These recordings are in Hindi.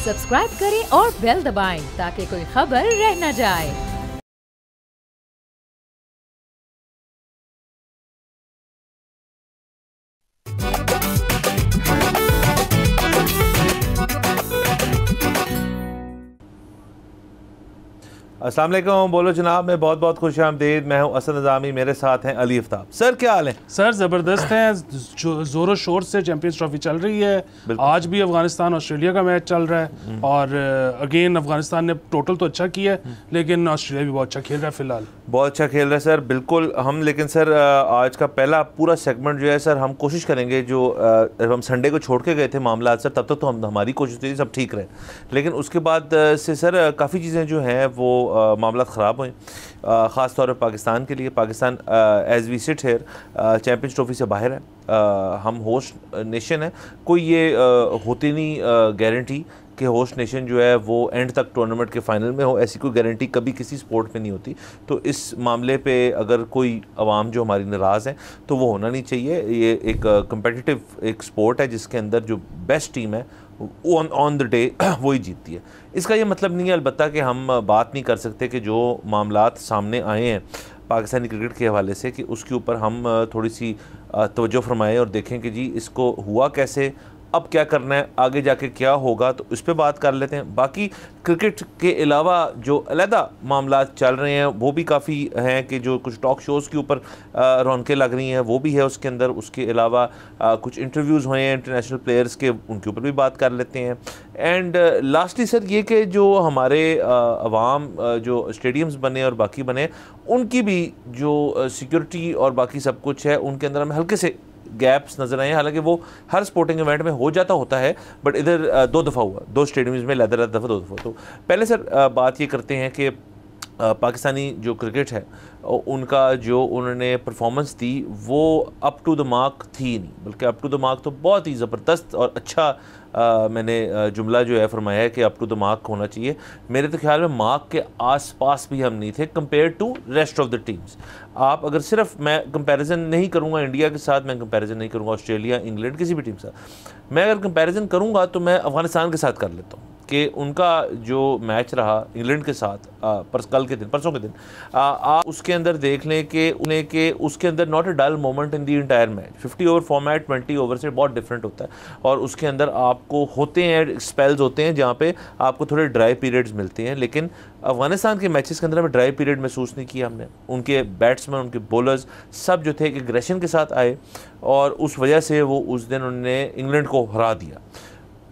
सब्सक्राइब करें और बेल दबाएं ताकि कोई खबर रह न जाए। अस्सलाम वालेकुम, बोलो जनाब, मैं बहुत बहुत खुश आमदीद। मैं हूं असद निज़ामी, मेरे साथ हैं अली आफ्ताब। सर क्या हाल है? सर ज़बरदस्त है, ज़ोरों शोर से चैंपियंस ट्रॉफी चल रही है। आज भी अफगानिस्तान ऑस्ट्रेलिया का मैच चल रहा है और अगेन अफगानिस्तान ने टोटल तो अच्छा किया है लेकिन ऑस्ट्रेलिया भी बहुत अच्छा खेल रहा है फिलहाल। बहुत अच्छा खेल रहा है सर, बिल्कुल। हम लेकिन सर आज का पहला पूरा सेगमेंट जो है सर, हम कोशिश करेंगे जो हम संडे को छोड़ के गए थे मामला सर, तब तक तो हमारी कोशिश थी सब ठीक रहे, लेकिन उसके बाद से सर काफ़ी चीज़ें जो हैं वो मामला ख़राब हुए, ख़ास तौर पर पाकिस्तान के लिए। Pakistan as we sit here champions trophy से बाहर है। हम होस्ट नेशन है, कोई ये होती नहीं गारंटी कि होस्ट नेशन जो है वो एंड तक टूर्नामेंट के फाइनल में हो, ऐसी कोई गारंटी कभी किसी स्पोर्ट में नहीं होती। तो इस मामले पे अगर कोई अवाम जो हमारी नाराज़ है तो वो होना नहीं चाहिए। ये एक कम्पिटिटिव एक स्पोर्ट है जिसके अंदर जो बेस्ट टीम है ऑन द डे वही जीतती है। इसका ये मतलब नहीं है अलबत्ता कि हम बात नहीं कर सकते कि जो मामलात सामने आए हैं पाकिस्तानी क्रिकेट के हवाले से कि उसके ऊपर हम थोड़ी सी तवज्जो फरमाएं और देखें कि जी इसको हुआ कैसे, अब क्या करना है, आगे जाके क्या होगा, तो उस पर बात कर लेते हैं। बाकी क्रिकेट के अलावा जो अलहदा मामला चल रहे हैं वो भी काफ़ी हैं कि जो कुछ टॉक शोज़ के ऊपर रौनकें लग रही हैं वो भी है उसके अंदर। उसके अलावा कुछ इंटरव्यूज़ हुए हैं इंटरनेशनल प्लेयर्स के, उनके ऊपर भी बात कर लेते हैं। एंड लास्टली सर ये कि जो हमारे अवाम जो स्टेडियम्स बने और बाकी बने उनकी भी जो सिक्योरिटी और बाकी सब कुछ है उनके अंदर हमें हल्के से गैप्स नज़र आए हैं। हालांकि वो हर स्पोर्टिंग इवेंट में हो जाता होता है, बट इधर 2 दफ़ा हुआ, 2 स्टेडियम्स में लहदा दफ़ा 2 दफ़ा। तो पहले सर बात ये करते हैं कि पाकिस्तानी जो क्रिकेट है उनका जो उन्होंने परफॉर्मेंस दी वो अप टू द मार्क थी नहीं, बल्कि अप टू द मार्क तो बहुत ही ज़बरदस्त और अच्छा मैंने जुमला जो है फरमाया है कि अप टू द मार्क होना चाहिए। मेरे तो ख्याल में मार्क के आसपास भी हम नहीं थे compare to rest of the teams. आप अगर सिर्फ मैं कंपैरिजन नहीं करूंगा इंडिया के साथ, मैं कंपैरिजन नहीं करूंगा ऑस्ट्रेलिया, इंग्लैंड, किसी भी टीम के साथ, मैं अगर कंपैरिजन करूंगा तो मैं अफगानिस्तान के साथ कर लेता हूँ कि उनका जो मैच रहा इंग्लैंड के साथ परसों के दिन आप उसके अंदर देख लें कि उसके अंदर not a dull moment in the entire match. 50 over format 20 over से बहुत डिफरेंट होता है और उसके अंदर आपको होते हैं स्पेल्स होते हैं जहाँ पे आपको थोड़े ड्राई पीरियड्स मिलते हैं, लेकिन अफगानिस्तान के मैचेस के अंदर हमें ड्राई पीरियड महसूस नहीं किया हमने। उनके बैट्समैन, उनके बॉलर्स सब जो थे एक एग्रेशन के साथ आए और उस वजह से वो उस दिन उन्होंने इंग्लैंड को हरा दिया।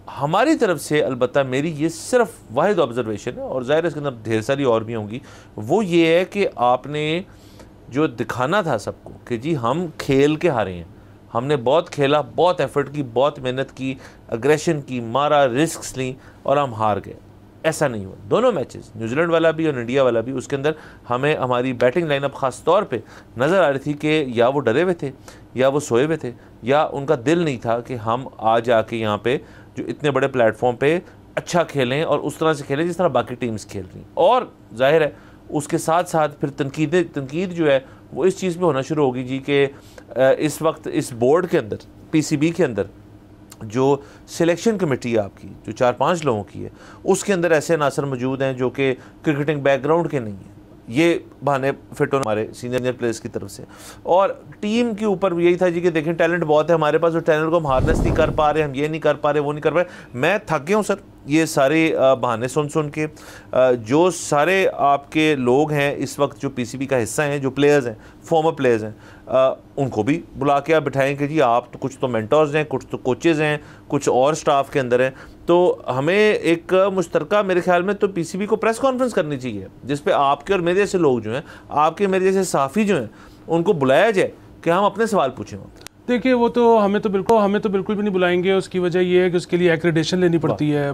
हमारी तरफ से अलबत्ता मेरी ये सिर्फ वाहिद ऑब्जर्वेशन है और ज़ाहिर है इसके अंदर ढेर सारी और भी होंगी, वो ये है कि आपने जो दिखाना था सबको कि जी हम खेल के हारे हैं, हमने बहुत खेला, बहुत एफर्ट की, बहुत मेहनत की, अग्रेशन की, मारा, रिस्क ली और हम हार गए। ऐसा नहीं हुआ। दोनों मैचेस न्यूजीलैंड वाला भी और इंडिया वाला भी, उसके अंदर हमें हमारी बैटिंग लाइनअप ख़ास तौर पे नज़र आ रही थी कि या वो डरे हुए थे या वो सोए हुए थे या उनका दिल नहीं था कि हम आ जाके यहाँ पे जो इतने बड़े प्लेटफॉर्म पे अच्छा खेलें और उस तरह से खेलें जिस तरह बाकी टीम्स खेल रही। और जाहिर है उसके साथ साथ फिर तनकीद जो है वो इस चीज़ पे होना शुरू होगी जी कि इस वक्त इस बोर्ड के अंदर, PCB के अंदर जो सिलेक्शन कमेटी है आपकी, जो 4-5 लोगों की है, उसके अंदर ऐसे अनासर मौजूद हैं जो कि क्रिकेटिंग बैकग्राउंड के नहीं हैं। ये बहाने फिट होना हमारे सीनियर प्लेयर्स की तरफ से, और टीम के ऊपर भी यही था जी कि देखें टैलेंट बहुत है हमारे पास, और टैलेंट को हम हार्नेस नहीं कर पा रहे, हम ये नहीं कर पा रहे, वो नहीं कर पा रहे। मैं थक गया हूँ सर ये सारे बहाने सुन के। जो सारे आपके लोग हैं इस वक्त जो PCB का हिस्सा हैं, जो प्लेयर्स हैं, फॉर्मर प्लेयर्स हैं, उनको भी बुला के आप बिठाएं कि जी आप तो कुछ तो मेंटर्स हैं, कुछ तो कोचेज़ हैं, कुछ और स्टाफ के अंदर हैं। तो हमें एक मुश्तरका मेरे ख्याल में तो PCB को प्रेस कॉन्फ्रेंस करनी चाहिए जिस पे आपके और मेरे जैसे लोग जो हैं, आपके मेरे जैसे साफ़ी जो हैं, उनको बुलाया जाए कि हम अपने सवाल पूछें। देखिए वो तो हमें तो बिल्कुल भी नहीं बुलाएंगे। उसकी वजह ये है कि उसके लिए एक्रेडिटेशन लेनी पड़ती है।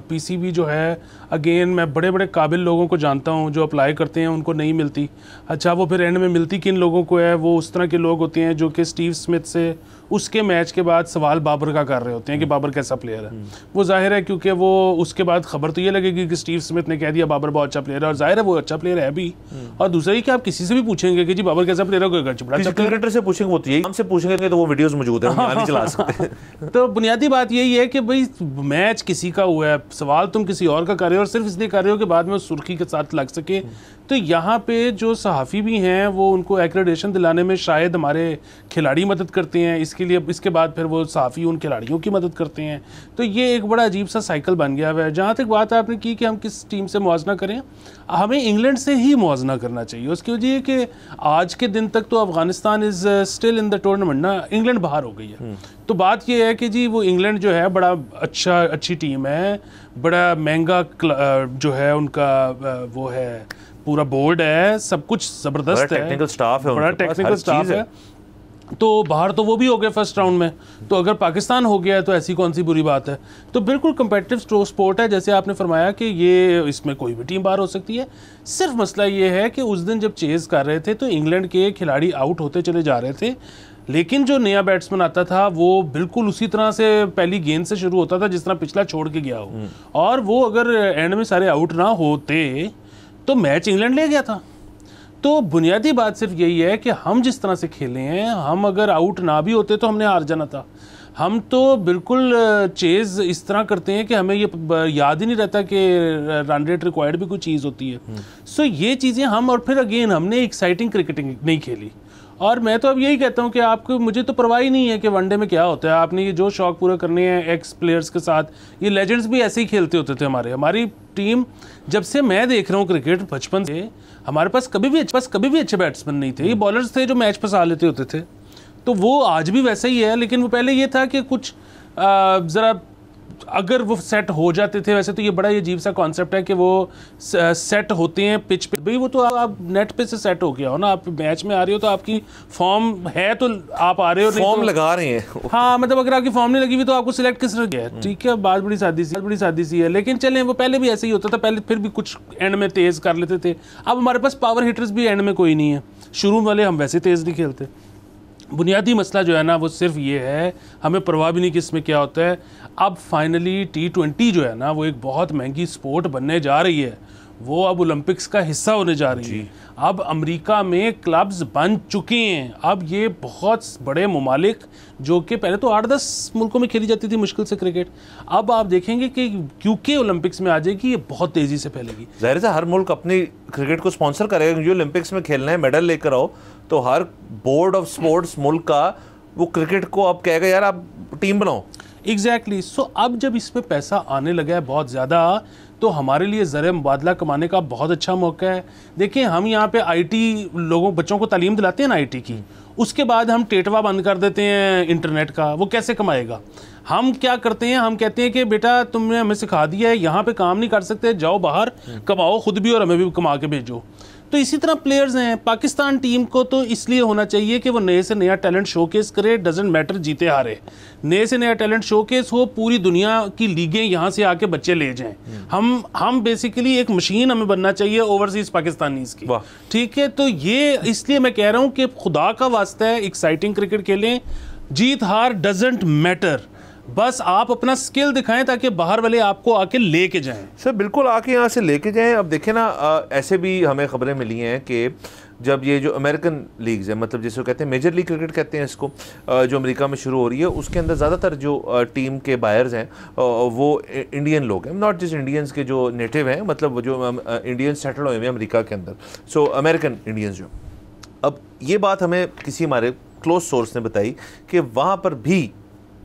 PCB जो है, अगेन मैं बड़े बड़े काबिल लोगों को जानता हूँ जो अप्लाई करते हैं, उनको नहीं मिलती। अच्छा वो फिर एंड में मिलती किन लोगों को है, वो उस तरह के लोग होते हैं जो कि स्टीव स्मिथ से उसके मैच के बाद सवाल बाबर का कर रहे होते हैं कि बाबर कैसा प्लेयर है। वो जाहिर है क्योंकि वो उसके बाद खबर तो ये लगेगी कि स्टीव स्मिथ ने कह दिया बाबर बहुत अच्छा प्लेयर है, और जाहिर है वो अच्छा प्लेयर है भी। और दूसरा ही कि आप किसी से भी पूछेंगे कि जी बाबर कैसा प्लेयर है, कोई क्रिकेटर से पूछेंगे, वो तो यही हमसे पूछेंगे तो वो वीडियोस मौजूद है, हम यहाँ नहीं चला सकते। तो बुनियादी बात यही है कि भाई मैच किसी का हुआ है, सवाल तुम किसी और का कर रहे हो और सिर्फ इसलिए कर रहे हो कि बाद में उस सुर्खी के साथ लग सके। तो यहाँ पे जो सहाफ़ी भी हैं वो उनको एक्रेडिटेशन दिलाने में शायद हमारे खिलाड़ी मदद करते हैं, इसके लिए इसके बाद फिर वो सहाफ़ी उन खिलाड़ियों की मदद करते हैं। तो ये एक बड़ा अजीब सा साइकिल बन गया हुआ है। जहाँ तक बात आपने की कि हम किस टीम से मुआवजना करें, हमें इंग्लैंड से ही मुआवजना करना चाहिए। उसकी वजह है कि आज के दिन तक तो Afghanistan is still in the tournament ना, इंग्लैंड बाहर हो गई है। तो बात ये है कि जी वो इंग्लैंड जो है बड़ा अच्छी टीम है, बड़ा महंगा जो है उनका वो है, पूरा बोर्ड है, सब कुछ ज़बरदस्त है, टेक्निकल स्टाफ है, बड़ा टेक्निकल स्टाफ है। तो बाहर तो वो भी हो गए फर्स्ट राउंड में, तो अगर पाकिस्तान हो गया है तो ऐसी कौन सी बुरी बात है। तो बिल्कुल कम्पिटिटिव स्पोर्ट है, जैसे आपने फरमाया कि ये इसमें कोई भी टीम बाहर हो सकती है। सिर्फ मसला ये है कि उस दिन जब चेज़ कर रहे थे तो इंग्लैंड के खिलाड़ी आउट होते चले जा रहे थे, लेकिन जो नया बैट्समैन आता था वो बिल्कुल उसी तरह से पहली गेंद से शुरू होता था जिस तरह पिछला छोड़ के गया हो, और वो अगर एंड में सारे आउट ना होते तो मैच इंग्लैंड ले गया था। तो बुनियादी बात सिर्फ यही है कि हम जिस तरह से खेले हैं, हम अगर आउट ना भी होते तो हमने हार जाना था। हम तो बिल्कुल चेज़ इस तरह करते हैं कि हमें ये याद ही नहीं रहता कि रन रेट रिक्वायर्ड भी कोई चीज़ होती है। सो ये चीज़ें हम, और फिर अगेन हमने एक्साइटिंग क्रिकेटिंग नहीं खेली। और मैं तो अब यही कहता हूँ कि आपको, मुझे तो परवाह ही नहीं है कि वनडे में क्या होता है, आपने ये जो शौक पूरा करने हैं एक्स प्लेयर्स के साथ, ये लेजेंड्स भी ऐसे ही खेलते होते थे। हमारी टीम, जब से मैं देख रहा हूँ क्रिकेट बचपन से, हमारे पास कभी भी अच्छे बैट्समैन नहीं थे, ये बॉलर्स थे जो मैच फंसा लेते होते थे। तो वो आज भी वैसा ही है, लेकिन वो पहले ये था कि कुछ ज़रा अगर वो सेट हो जाते थे। वैसे तो ये बड़ा अजीब सा कॉन्सेप्ट है कि वो सेट होते हैं पिच पे, भाई वो तो आप नेट पे से सेट हो गया हो ना, आप मैच में आ रहे हो तो आपकी फॉर्म है तो आप आ रहे हो, फॉर्म तो लगा रहे हैं। हाँ, मतलब अगर आपकी फॉर्म नहीं लगी हुई तो आपको सिलेक्ट किस तरह है, ठीक है, बात बड़ी सादी सी है। लेकिन चलें, वो पहले भी ऐसे ही होता था, पहले फिर भी कुछ एंड में तेज़ कर लेते थे। अब हमारे पास पावर हिटर्स भी एंड में कोई नहीं है, शुरू वाले हम वैसे तेज़ नहीं खेलते। बुनियादी मसला जो है ना वो सिर्फ ये है, हमें परवाह भी नहीं कि इसमें क्या होता है। अब फाइनली T20 जो है ना वो एक बहुत महंगी स्पोर्ट बनने जा रही है, वो अब ओलंपिक्स का हिस्सा होने जा रही है। अब अमेरिका में क्लब्स बन चुके हैं, अब ये बहुत बड़े ममालिक, जो कि पहले तो 8-10 मुल्कों में खेली जाती थी मुश्किल से क्रिकेट, अब आप देखेंगे कि क्योंकि ओलंपिक्स में आ जाएगी, ये बहुत तेज़ी से फैलेगी। ज़ाहिर है हर मुल्क अपनी क्रिकेट को स्पॉन्सर करेगा, जो ओलंपिक्स में खेलना है, मेडल लेकर आओ, तो हर बोर्ड ऑफ स्पोर्ट्स मुल्क का वो क्रिकेट को अब कहेगा यार आप टीम बनाओ। एग्जैक्टली। सो अब जब इसमें पैसा आने लगा है बहुत ज़्यादा, तो हमारे लिए ज़र मुबादला कमाने का बहुत अच्छा मौका है। देखिए, हम यहाँ पे IT बच्चों को तालीम दिलाते हैं ना IT की, उसके बाद हम टेटवा बंद कर देते हैं इंटरनेट का, वो कैसे कमाएगा। हम क्या करते हैं, हम कहते हैं कि बेटा तुमने हमें सिखा दिया है, यहाँ पे काम नहीं कर सकते, जाओ बाहर कमाओ खुद भी और हमें भी कमा के भेजो। तो इसी तरह प्लेयर्स हैं। पाकिस्तान टीम को तो इसलिए होना चाहिए कि वो नए से नया टैलेंट शोकेस करे, डजेंट मैटर जीते हारे, नए से नया टैलेंट शोकेस हो, पूरी दुनिया की लीगें यहाँ से आके बच्चे ले जाएं। हम बेसिकली एक मशीन हमें बनना चाहिए ओवरसीज पाकिस्तानीज की, ठीक है। तो ये इसलिए मैं कह रहा हूँ कि खुदा का वास्ता है एक्साइटिंग क्रिकेट खेलें, जीत हार डजेंट मैटर, बस आप अपना स्किल दिखाएं ताकि बाहर वाले आपको आके लेके जाएं। सर बिल्कुल, आके यहाँ से लेके जाएं। अब देखें ना, ऐसे भी हमें खबरें मिली हैं कि जब ये जो अमेरिकन लीग्स है, मतलब जिसको कहते हैं मेजर लीग क्रिकेट कहते हैं इसको, जो अमेरिका में शुरू हो रही है, उसके अंदर ज़्यादातर जो टीम के बायर्स हैं वो इंडियन लोग हैं, नॉट जस्ट इंडियंस के जो नेटिव हैं, मतलब जो इंडियन सेटल हुए हैं अमेरिका के अंदर, सो अमेरिकन इंडियंस जो। अब ये बात हमें किसी हमारे क्लोज सोर्स ने बताई कि वहाँ पर भी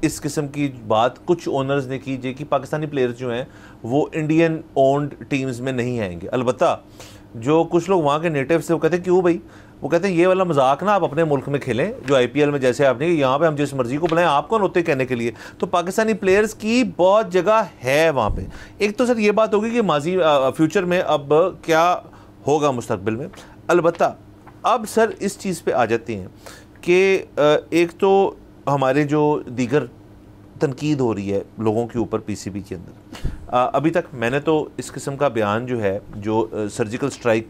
इस किस्म की बात कुछ ओनर्स ने की कि पाकिस्तानी प्लेयर्स जो हैं वो इंडियन ओन्ड टीम्स में नहीं आएंगे। अलबत्ता जो कुछ लोग वहाँ के नेटिव्स थे वो कहते हैं क्यों भाई, वो कहते हैं ये वाला मजाक ना आप अपने मुल्क में खेलें, जो IPL में जैसे आपने यहाँ पे हम जिस मर्जी को बुलाएं, आप कौन होते कहने के लिए। तो पाकिस्तानी प्लेयर्स की बहुत जगह है वहाँ पे। एक तो सर ये बात होगी कि माजी फ्यूचर में अब क्या होगा मुस्तकबिल में। अलबत्ता अब सर इस चीज़ पे आ जाती हैं कि एक तो हमारे जो दीगर तनकीद हो रही है लोगों के ऊपर PCB के अंदर, अभी तक मैंने तो इस किस्म का बयान जो है, जो सर्जिकल स्ट्राइक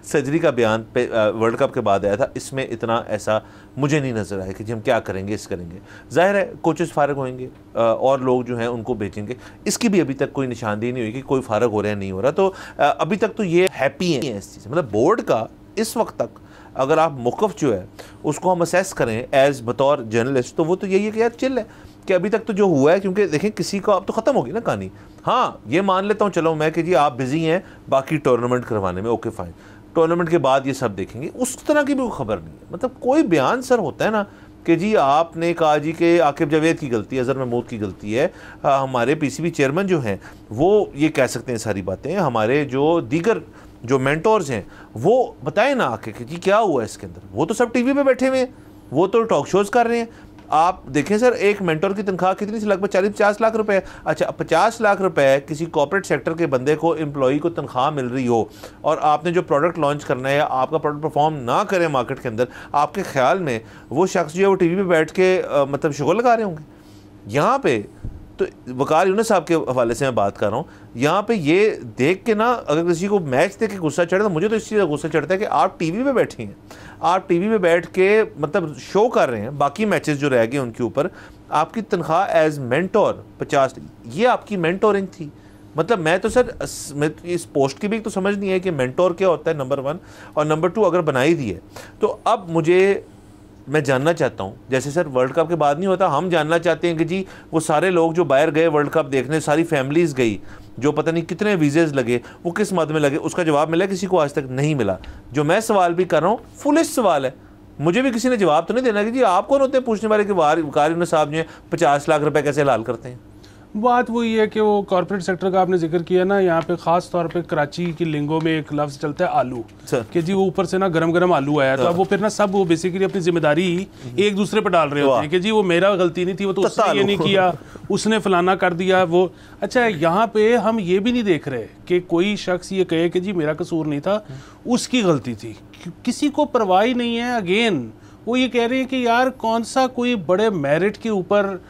सर्जरी का बयान पे वर्ल्ड कप के बाद आया था, इसमें इतना ऐसा मुझे नहीं नज़र आया कि जी हम क्या करेंगे, करेंगे। ज़ाहिर है कोचेस फारग होंगे और लोग जो हैं उनको भेजेंगे, इसकी भी अभी तक कोई निशानदेही नहीं हुई कि कोई फारग हो रहा है नहीं हो रहा। तो अभी तक तो ये हैप्पी है इस चीज़, मतलब बोर्ड का इस वक्त तक अगर आप मौक़िफ़ जो है उसको हम असेस करें एज़ बतौर जर्नलिस्ट, तो वो तो यही है कि यार चिल है कि अभी तक तो जो हुआ है, क्योंकि देखें किसी को अब तो ख़त्म होगी ना कहानी। हाँ ये मान लेता हूँ चलो मैं कि जी आप बिज़ी हैं बाकी टूर्नामेंट करवाने में, ओके फ़ाइन, टूर्नामेंट के बाद ये सब देखेंगे, उस तरह की भी कोई खबर नहीं है। मतलब कोई बयान सर होता है ना कि जी आपने कहा जी कि आकिब जावेद की गलती है, अज़हर महमूद की गलती है, हमारे पीसीबी चेयरमैन जो हैं वो ये कह सकते हैं सारी बातें, हमारे जो दीगर जो मेंटोर्स हैं वो बताएं ना आके कि जी क्या हुआ है इसके अंदर। वो तो सब टीवी पे बैठे हुए हैं, वो तो टॉक शोज़ कर रहे हैं। आप देखें सर एक मेंटोर की तनख्वाह कितनी सी, लगभग 40-50 लाख रुपए है। अच्छा 50 लाख रुपए किसी कॉर्पोरेट सेक्टर के बंदे को, एम्प्लॉई को तनख्वाह मिल रही हो और आपने जो प्रोडक्ट लॉन्च करना है या आपका प्रोडक्ट परफॉर्म ना करे मार्केट के अंदर, आपके ख्याल में वो शख्स जो है वो टीवी पे बैठ के मतलब शुगल लगा रहे होंगे? यहाँ पे तो वकार यूनुस साहब के हवाले से मैं बात कर रहा हूँ, यहाँ पे ये देख के ना अगर किसी को मैच देख के गुस्सा चढ़े तो मुझे तो इस चीज़ का गुस्सा चढ़ता है कि आप टीवी पे बैठे हैं, आप टीवी पे बैठ के मतलब शो कर रहे हैं, बाकी मैचेस जो रह गए उनके ऊपर आपकी तनख्वाह एज मेंटोर 50, ये आपकी मेंटोरिंग थी। मतलब मैं तो सर इस पोस्ट की भी तो समझ नहीं है कि मेंटोर क्या होता है, नंबर 1, और नंबर 2 अगर बनाई दी है तो अब मुझे मैं जानना चाहता हूँ, जैसे सर वर्ल्ड कप के बाद नहीं होता, हम जानना चाहते हैं कि जी वो सारे लोग जो बाहर गए वर्ल्ड कप देखने, सारी फैमिलीज़ गई, जो पता नहीं कितने वीज़ेज़ लगे, वो किस मद में लगे, उसका जवाब मिला? किसी को आज तक नहीं मिला। जो मैं सवाल भी कर रहा हूँ फुलिश सवाल है, मुझे भी किसी ने जवाब तो नहीं देना कि जी आप कौन होते हैं पूछने वाले कि वकार यूनुस साहब जो है 50 लाख रुपए कैसे हलाल करते हैं। बात वही है कि वो कॉर्पोरेट सेक्टर का आपने जिक्र किया ना, यहाँ पे ख़ास तौर पे कराची की लिंगो में एक लफ्ज़ चलता है आलू, कि जी वो ऊपर से ना गरम गरम आलू आया, तो अब वो फिर ना सब वो बेसिकली अपनी जिम्मेदारी एक दूसरे पे डाल रहे होते हैं कि जी वो मेरा गलती नहीं थी, वो तो उसने ये नहीं किया, उसने फलाना कर दिया वो। अच्छा यहाँ पे हम ये भी नहीं देख रहे कि कोई शख्स ये कहे कि जी मेरा कसूर नहीं था, उसकी गलती थी, किसी को परवाह ही नहीं है। अगेन वो ये कह रहे हैं कि यार कौन सा कोई बड़े मेरिट के ऊपर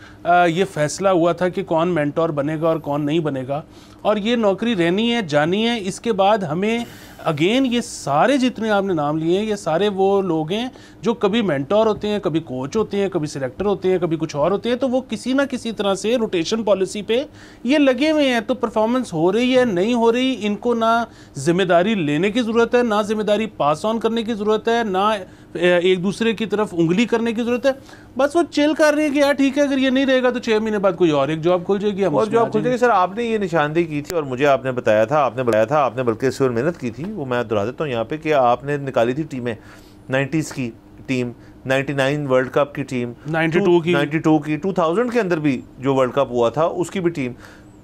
ये फैसला हुआ था कि कौन मेंटोर बनेगा और कौन नहीं बनेगा, और ये नौकरी रहनी है जानी है। इसके बाद हमें अगेन ये सारे जितने आपने नाम लिए हैं ये सारे वो लोग हैं जो कभी मेंटोर होते हैं, कभी कोच होते हैं, कभी सिलेक्टर होते हैं, कभी कुछ और होते हैं, तो वो किसी ना किसी तरह से रोटेशन पॉलिसी पे ये लगे हुए हैं। तो परफॉर्मेंस हो रही है नहीं हो रही, इनको ना जिम्मेदारी लेने की ज़रूरत है, ना जिम्मेदारी पास ऑन करने की ज़रूरत है, ना एक दूसरे की तरफ उंगली करने की ज़रूरत है। बस वो चिल कर रहे हैं कि यार ठीक है अगर ये नहीं रहेगा तो 6 महीने बाद कोई और एक जॉब खुल जाएगी, और जॉब खुल जाएगी। सर आपने ये निशानदेही की थी और मुझे आपने बताया था, आपने बल्कि इस पर मेहनत की थी, वो मैं दोहरा देता हूँ यहाँ पे कि आपने निकाली थी टीमें, 90s की टीम, 99 वर्ल्ड कप की टीम, 92 की 2000 के अंदर भी जो वर्ल्ड कप हुआ था उसकी भी टीम,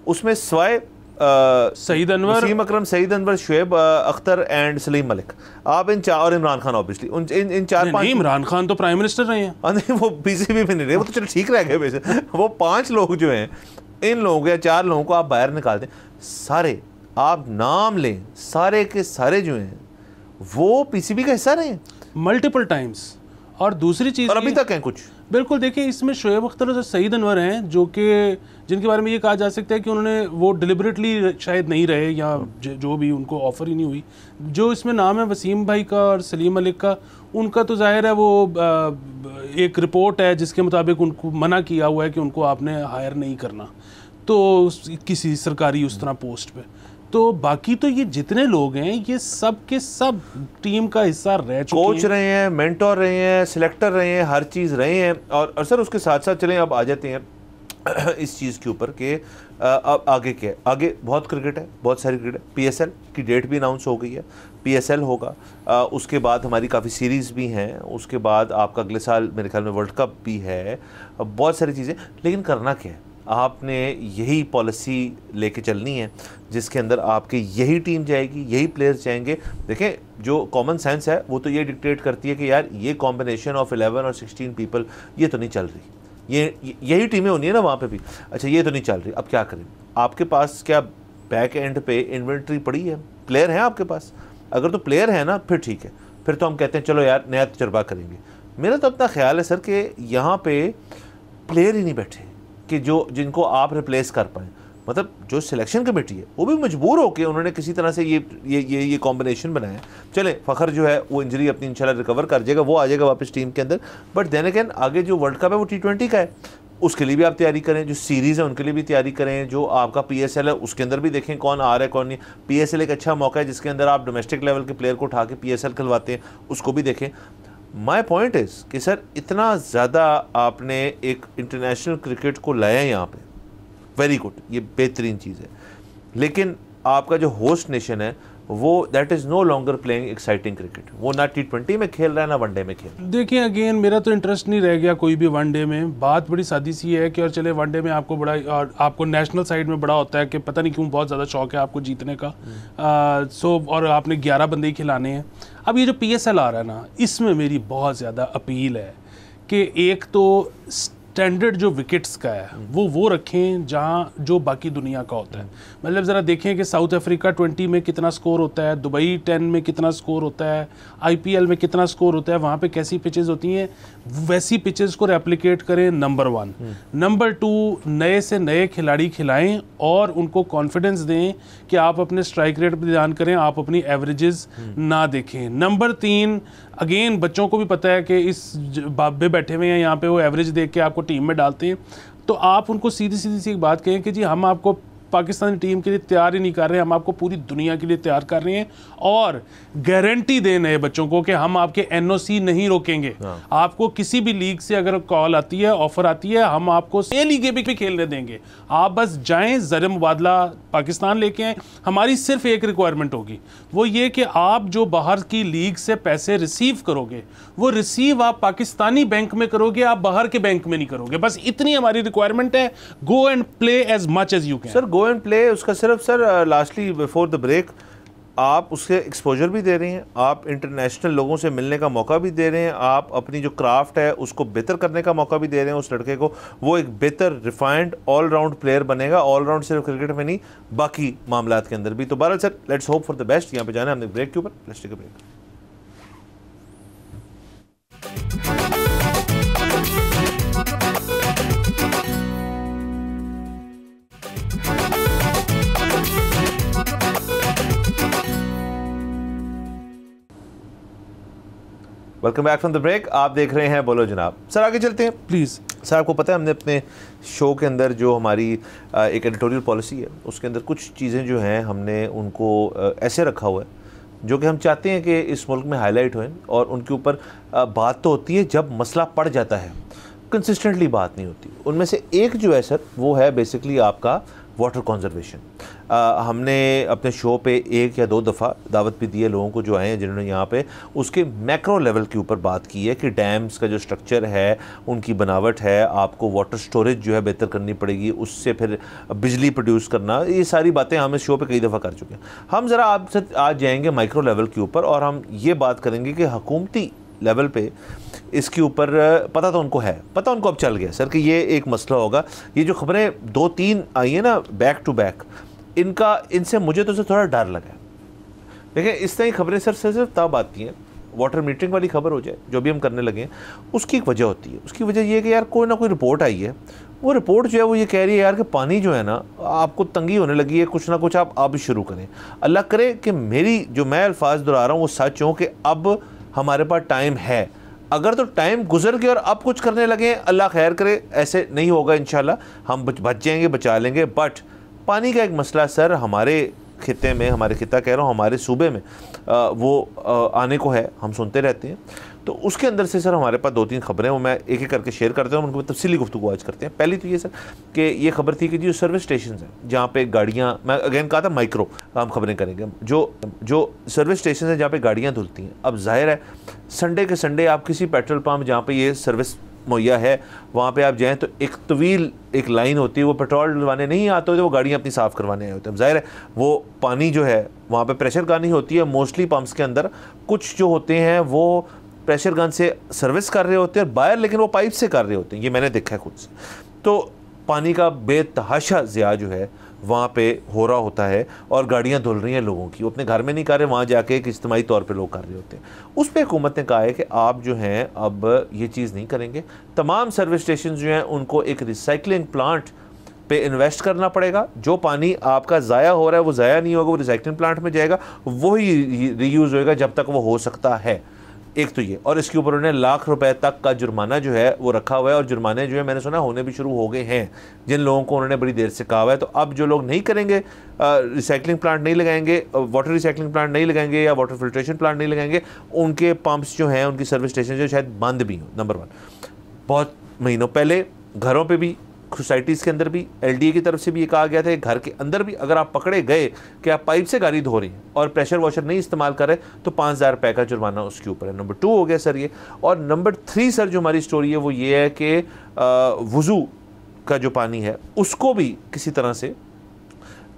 उसमें सवाए सईद अनवर, वसीम अकरम, सईद अनवर, शुएब अख्तर एंड सलीम मलिक, आप इन चार, और इमरान खान ऑब्वियसली, इन 4-5। इमरान खान तो प्राइम मिनिस्टर रहे हैं। नहीं वो पीसीबी में नहीं रहे, वो तो चलो ठीक रह गए वैसे। वो 5 लोग जो हैं, इन लोगों या 4 लोगों को आप बाहर निकाल दें, सारे आप नाम लें, सारे के सारे जो हैं वो पीसीबी का हिस्सा रहे हैं मल्टीपल टाइम्स। और दूसरी चीज़, और अभी तक हैं कुछ। बिल्कुल देखिए इसमें शुएब अख्तर और सईद अनवर हैं जो कि जिनके बारे में ये कहा जा सकता है कि उन्होंने वो डिलिबरेटली शायद नहीं रहे या जो भी उनको ऑफ़र ही नहीं हुई। जो इसमें नाम है वसीम भाई का और सलीम मलिक का, उनका तो जाहिर है वो एक रिपोर्ट है जिसके मुताबिक उनको मना किया हुआ है कि उनको आपने हायर नहीं करना तो किसी सरकारी उस तरह पोस्ट पे। तो बाकी तो ये जितने लोग हैं ये सब के सब टीम का हिस्सा रह चुके हैं, कोच रहे हैं, मेंटोर रहे हैं, सिलेक्टर रहे हैं, हर चीज़ रहे हैं। और सर उसके साथ साथ चलें अब आ जाते हैं इस चीज़ के ऊपर कि अब आगे क्या है। आगे बहुत क्रिकेट है, बहुत सारी क्रिकेट है। पीएसएल की डेट भी अनाउंस हो गई है, पीएसएल होगा, उसके बाद हमारी काफ़ी सीरीज़ भी हैं, उसके बाद आपका अगले साल मेरे ख्याल में वर्ल्ड कप भी है, बहुत सारी चीज़ें। लेकिन करना क्या है, आपने यही पॉलिसी लेके चलनी है जिसके अंदर आपकी यही टीम जाएगी, यही प्लेयर्स जाएंगे। देखें जो कॉमन सेंस है वो तो ये डिक्टेट करती है कि यार ये कॉम्बिनेशन ऑफ 11 और 16 पीपल ये तो नहीं चल रही, यही टीमें होनी है ना वहाँ पे भी। अच्छा ये तो नहीं चल रही, अब क्या करें? आपके पास क्या बैक एंड पे इन्वेंट्री पड़ी है, प्लेयर हैं आपके पास? अगर तो प्लेयर है ना फिर ठीक है, फिर तो हम कहते हैं चलो यार नया तजर्बा करेंगे। मेरा तो अपना ख्याल है सर कि यहाँ पे प्लेयर ही नहीं बैठे कि जिनको आप रिप्लेस कर पाएँ। मतलब जो सिलेक्शन कमेटी है वो भी मजबूर हो के उन्होंने किसी तरह से ये कॉम्बिनेशन बनाया। चले फ़खर जो है वो इंजरी अपनी इंशाल्लाह रिकवर कर जाएगा, वो आ जाएगा वापस टीम के अंदर। बट देन अगेन आगे जो वर्ल्ड कप है वो T20 का है, उसके लिए भी आप तैयारी करें, जो सीरीज़ है उनके लिए भी तैयारी करें, जो आपका PSL है उसके अंदर भी देखें कौन आ रहा है कौन नहीं। PSL एक अच्छा मौका है जिसके अंदर आप डोमेस्टिक लेवल के प्लेयर को उठा के PSL खिलवाते हैं, उसको भी देखें। माय पॉइंट इज़ कि सर इतना ज़्यादा आपने एक इंटरनेशनल क्रिकेट को लाया है यहाँ पे, वेरी गुड, ये बेहतरीन चीज़ है, लेकिन आपका जो होस्ट नेशन है वो that is no longer playing exciting cricket, वो ना T20 में खेल रहा है ना वनडे में खेल रहा है। देखिए अगेन मेरा तो इंटरेस्ट नहीं रह गया कोई भी वनडे में। बात बड़ी सादी सी है कि और चले वनडे में आपको बड़ा और आपको नेशनल साइड में बड़ा होता है कि पता नहीं क्यों बहुत ज़्यादा शौक है आपको जीतने का, सो और आपने 11 बंदे ही खिलाने हैं। अब ये जो PSL आ रहा है ना, इसमें मेरी बहुत ज़्यादा अपील है कि एक तो स्टैंडर्ड जो विकेट्स का है वो रखें जहाँ जो बाकी दुनिया का होता है। मतलब ज़रा देखें कि साउथ अफ्रीका 20 में कितना स्कोर होता है, दुबई 10 में कितना स्कोर होता है, IPL में कितना स्कोर होता है, वहाँ पे कैसी पिचेस होती हैं, वैसी पिचेस को रेप्लिकेट करें, नंबर 1। नंबर 2, नए से नए खिलाड़ी खिलाएं और उनको कॉन्फिडेंस दें कि आप अपने स्ट्राइक रेट पर ध्यान करें, आप अपनी एवरेजेस ना देखें। नंबर 3, अगेन बच्चों को भी पता है कि इस बाबे बैठे हुए हैं यहाँ पे, वो एवरेज देख के आपको टीम में डालते हैं, तो आप उनको सीधी सीधी सी एक बात कहें कि जी हम आपको पाकिस्तानी टीम के लिए तैयार ही नहीं कर रहे, हम आपको पूरी दुनिया के लिए तैयार कर रहे हैं, और गारंटी दें नए बच्चों को कि हम आपके NOC नहीं रोकेंगे। आपको किसी भी लीग से अगर कॉल आती है, ऑफर आती है, हम आपको ये लीगें भी खेलने देंगे, आप बस जाएं, ज़र मुबादला पाकिस्तान लेके आएँ। हमारी सिर्फ एक रिक्वायरमेंट होगी, वो ये कि आप जो बाहर की लीग से पैसे रिसीव करोगे वो रिसीव आप पाकिस्तानी बैंक में करोगे, आप बाहर के बैंक में नहीं करोगे, बस इतनी हमारी रिक्वायरमेंट है। Go and play as much as you can. Sir go and play, उसका सिर्फ sir lastly before the break आप उसके एक्सपोजर भी दे रहे हैं, आप इंटरनेशनल लोगों से मिलने का मौका भी दे रहे हैं, आप अपनी जो क्राफ्ट है उसको बेहतर करने का मौका भी दे रहे हैं उस लड़के को, वो एक बेहतर रिफाइंड ऑलराउंड प्लेयर बनेगा, ऑलराउंड सिर्फ क्रिकेट में नहीं बाकी मामलात के अंदर भी। तो बहरहाल sir let's hope for the best. यहाँ पे जाना है हमने ब्रेक के ऊपर, let's take a break. Welcome back from the break, आप देख रहे हैं बोलो जनाब। सर आगे चलते हैं प्लीज़। सर आपको पता है हमने अपने शो के अंदर जो हमारी एक एडिटोरियल पॉलिसी है उसके अंदर कुछ चीज़ें जो हैं हमने उनको ऐसे रखा हुआ है जो कि हम चाहते हैं कि इस मुल्क में हाईलाइट हों, और उनके ऊपर बात तो होती है जब मसला पड़ जाता है, कंसिस्टेंटली बात नहीं होती। उनमें से एक जो है सर वो है बेसिकली आपका वाटर कंजर्वेशन। हमने अपने शो पे 1 या 2 दफ़ा दावत भी दी है लोगों को जो आए हैं जिन्होंने यहाँ पे उसके मैक्रो लेवल के ऊपर बात की है कि डैम्स का जो स्ट्रक्चर है, उनकी बनावट है, आपको वाटर स्टोरेज जो है बेहतर करनी पड़ेगी, उससे फिर बिजली प्रोड्यूस करना, ये सारी बातें हम इस शो पे कई दफ़ा कर चुके हैं। हम ज़रा आपसे आज जाएंगे माइक्रो लेवल के ऊपर और हम ये बात करेंगे कि हुकूमती लेवल पे इसके ऊपर पता तो उनको है, पता उनको अब चल गया सर कि ये एक मसला होगा। ये जो खबरें 2-3 आई हैं ना बैक टू बैक, इनसे मुझे तो सर थोड़ा डर लगा है। देखिए इस तरह की खबरें सर सिर्फ तब आती हैं, वाटर मीटरिंग वाली खबर हो जाए जो भी हम करने लगे हैं, उसकी एक वजह होती है। उसकी वजह ये है कि यार कोई ना कोई रिपोर्ट आई है, वो रिपोर्ट जो है वो ये कह रही है यार कि पानी जो है ना आपको तंगी होने लगी है, कुछ ना कुछ आप शुरू करें। अल्लाह करे कि मेरी जो मैं अल्फाज दोहरा रहा हूँ वो सच हो कि अब हमारे पास टाइम है। अगर तो टाइम गुजर गया और अब कुछ करने लगे, अल्लाह खैर करे, ऐसे नहीं होगा इंशाल्लाह, हम बच जाएंगे, बचा लेंगे। बट पानी का एक मसला सर हमारे खिते में, हमारे खिता कह रहा हूँ हमारे सूबे में वो आने को है, हम सुनते रहते हैं। तो उसके अंदर से सर हमारे पास 2-3 खबरें वो मैं एक एक करके शेयर करता हूँ, उनको तफसीली गुफ्तगू आज करते हैं। पहली तो ये सर कि ये खबर थी कि जो सर्विस स्टेशन हैं जहाँ पे गाड़ियाँ, मैं अगेन कहा था माइक्रो हम खबरें करेंगे, जो सर्विस स्टेशन है जहाँ पे गाड़ियाँ धुलती हैं। अब जाहिर है संडे के संडे आप किसी पेट्रोल पम्प जहाँ पे ये सर्विस मुहैया है वहाँ पे आप जाएँ तो एक तवील एक लाइन होती है, वो पेट्रोल डलवाने नहीं आते होते, वो गाड़ियाँ अपनी साफ़ करवाने आए होते हैं। जाहिर है वो पानी जो है वहाँ पे प्रेशर गन ही होती है मोस्टली पंप्स के अंदर, कुछ जो होते हैं वो प्रेशर गन से सर्विस कर रहे होते हैं बाहर, लेकिन वो पाइप से कर रहे होते हैं, ये मैंने देखा है खुद से। तो पानी का बेतहाशा ज़िया जो है वहाँ पे हो रहा होता है और गाड़ियाँ धुल रही हैं लोगों की, वो अपने घर में नहीं कर रहे, वहाँ जाके एक इज्तिमाई तौर पे लोग कर रहे होते हैं। उस पर हुकूमत ने कहा है कि आप जो हैं अब ये चीज़ नहीं करेंगे, तमाम सर्विस स्टेशन जो हैं उनको एक रिसाइकलिंग प्लांट पे इन्वेस्ट करना पड़ेगा। जो पानी आपका ज़ाया हो रहा है वो ज़ाया नहीं होगा, वो रिसाइकलिंग प्लांट में जाएगा, वही रीयूज़ होएगा जब तक वो हो सकता है। एक तो ये, और इसके ऊपर उन्होंने लाख रुपए तक का जुर्माना जो है वो रखा हुआ है, और जुर्माने जो है मैंने सुना होने भी शुरू हो गए हैं जिन लोगों को उन्होंने बड़ी देर से कहा हुआ है। तो अब जो लोग नहीं करेंगे, रिसाइकलिंग प्लांट नहीं लगाएंगे, वाटर रिसाइकलिंग प्लांट नहीं लगाएंगे या वाटर फिल्ट्रेशन प्लांट नहीं लगाएंगे, उनके पंप्स जो हैं, उनकी सर्विस स्टेशन जो शायद बंद भी हों। नंबर 1, बहुत महीनों पहले घरों पे भी, सोसाइटीज़ के अंदर भी LDA की तरफ से भी ये कहा गया था, घर के अंदर भी अगर आप पकड़े गए कि आप पाइप से गाड़ी धो रही हैं और प्रेशर वॉशर नहीं इस्तेमाल कर रहे तो 5,000 रुपये का जुर्माना उसके ऊपर है। नंबर 2 हो गया सर ये। और नंबर 3 सर जो हमारी स्टोरी है वो ये है कि वुज़ू का जो पानी है उसको भी किसी तरह से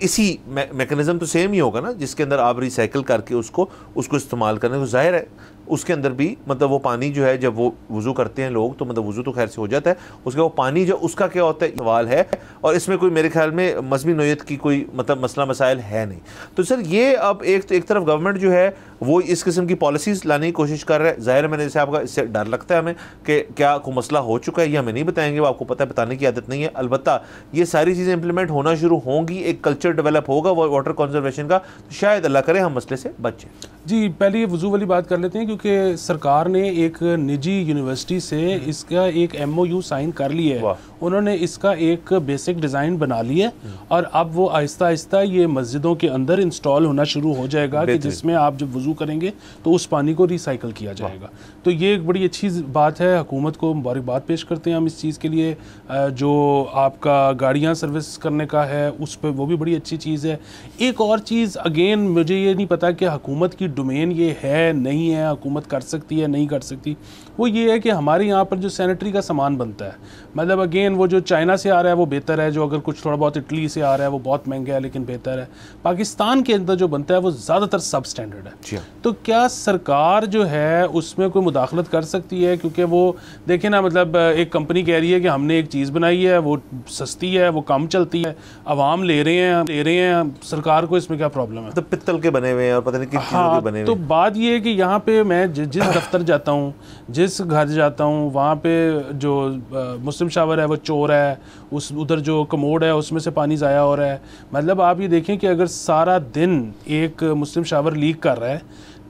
इसी मैकेनिज्म तो सेम ही होगा ना, जिसके अंदर आप रिसाइकिल करके उसको इस्तेमाल करने को, जाहिर है उसके अंदर भी मतलब वो पानी जो है जब वो वुज़ू करते हैं लोग तो मतलब वुज़ू तो खैर से हो जाता है, उसके वो पानी जो उसका क्या होता है सवाल है, और इसमें कोई मेरे ख्याल में मजहबी नोयत की कोई मतलब मसला मसाइल है नहीं। तो सर ये अब एक तरफ गवर्नमेंट जो है वो इस किस्म की पॉलिसीज़ लाने की कोशिश कर रहा है। ज़ाहिर है मैंने जैसे आपका इससे डर लगता है हमें कि क्या कोई मसला हो चुका है, ये हमें नहीं बताएंगे, वो आपको पता है बताने की आदत नहीं है। अलबत्ता ये सारी चीज़ें इंप्लीमेंट होना शुरू होंगी, एक कल्चर डेवलप होगा वाटर कंजर्वेशन का, तो शायद अल्लाह करे हम मसले से बचें। जी, पहले ये वज़ू वाली बात कर लेते हैं, क्योंकि सरकार ने एक निजी यूनिवर्सिटी से इसका एक MOU साइन कर लिया है। उन्होंने इसका एक बेसिक डिज़ाइन बना लिया और अब वो आहिस्ता आहिस्ता ये मस्जिदों के अंदर इंस्टॉल होना शुरू हो जाएगा कि जिसमें आप जब वज़ू करेंगे तो उस पानी को रिसाइकल किया जाएगा। तो ये एक बड़ी अच्छी बात है, हुकूमत को मुबारकबाद पेश करते हैं हम इस चीज़ के लिए। जो आपका गाड़ियाँ सर्विस करने का है उस पर वो भी बड़ी अच्छी चीज़ है। एक और चीज़, अगेन मुझे ये नहीं पता कि हुकूमत की डोमेन ये है नहीं है, हुकूमत कर सकती है नहीं कर सकती, वो ये है कि हमारे यहाँ पर जो सैनिटरी का सामान बनता है, मतलब अगेन वो जो चाइना से आ रहा है वो बेहतर है, जो अगर कुछ थोड़ा बहुत इटली से आ रहा है वो बहुत महंगा है लेकिन बेहतर है। पाकिस्तान के अंदर जो बनता है वो ज़्यादातर सब स्टैंडर्ड है। तो क्या सरकार जो है उसमें कोई मुदाखलत कर सकती है? क्योंकि वो देखें ना, मतलब एक कंपनी कह रही है कि हमने एक चीज़ बनाई है, वो सस्ती है, वो कम चलती है, आवाम ले रहे हैं, सरकार को इसमें क्या प्रॉब्लम है? तो पित्तल के बने हुए हैं और पता नहीं किन चीज़ों के बने हुए। तो बात ये है कि यहाँ पे मैं जिस दफ्तर जाता हूँ, जिस घर जाता हूँ, वहाँ पे जो मुस्लिम शावर है वो चोर है, उधर जो कमोड है उसमें से पानी ज़ाया हो रहा है। मतलब आप ये देखें कि अगर सारा दिन एक मुस्लिम शावर लीक कर रहा है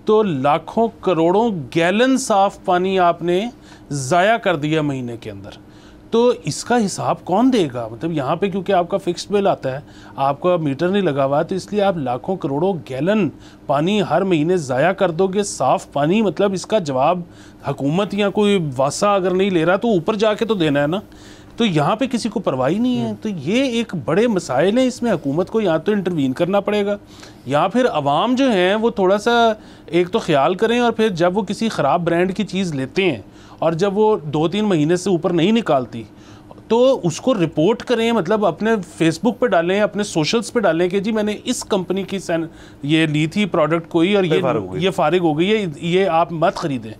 तो लाखों करोड़ों गैलन साफ पानी आपने ज़ाया कर दिया महीने के अंदर। तो इसका हिसाब कौन देगा? मतलब यहाँ पे क्योंकि आपका फिक्स्ड बिल आता है, आपका मीटर नहीं लगा हुआ, तो इसलिए आप लाखों करोड़ों गैलन पानी हर महीने ज़ाया कर दोगे, साफ़ पानी। मतलब इसका जवाब हुकूमत या कोई वासा अगर नहीं ले रहा तो ऊपर जाके तो देना है ना। तो यहाँ पे किसी को परवाह ही नहीं है। तो ये एक बड़े मसाइल हैं, इसमें हुकूमत को या तो इंटरवीन करना पड़ेगा या फिर अवाम जो हैं वो थोड़ा सा एक तो ख्याल करें, और फिर जब वो किसी ख़राब ब्रांड की चीज़ लेते हैं और जब वो 2-3 महीने से ऊपर नहीं निकालती तो उसको रिपोर्ट करें, मतलब अपने फेसबुक पे डालें, अपने सोशल्स पे डालें कि जी मैंने इस कंपनी की ये ली थी प्रोडक्ट कोई और ये फारिग हो गई है, ये आप मत ख़रीदें।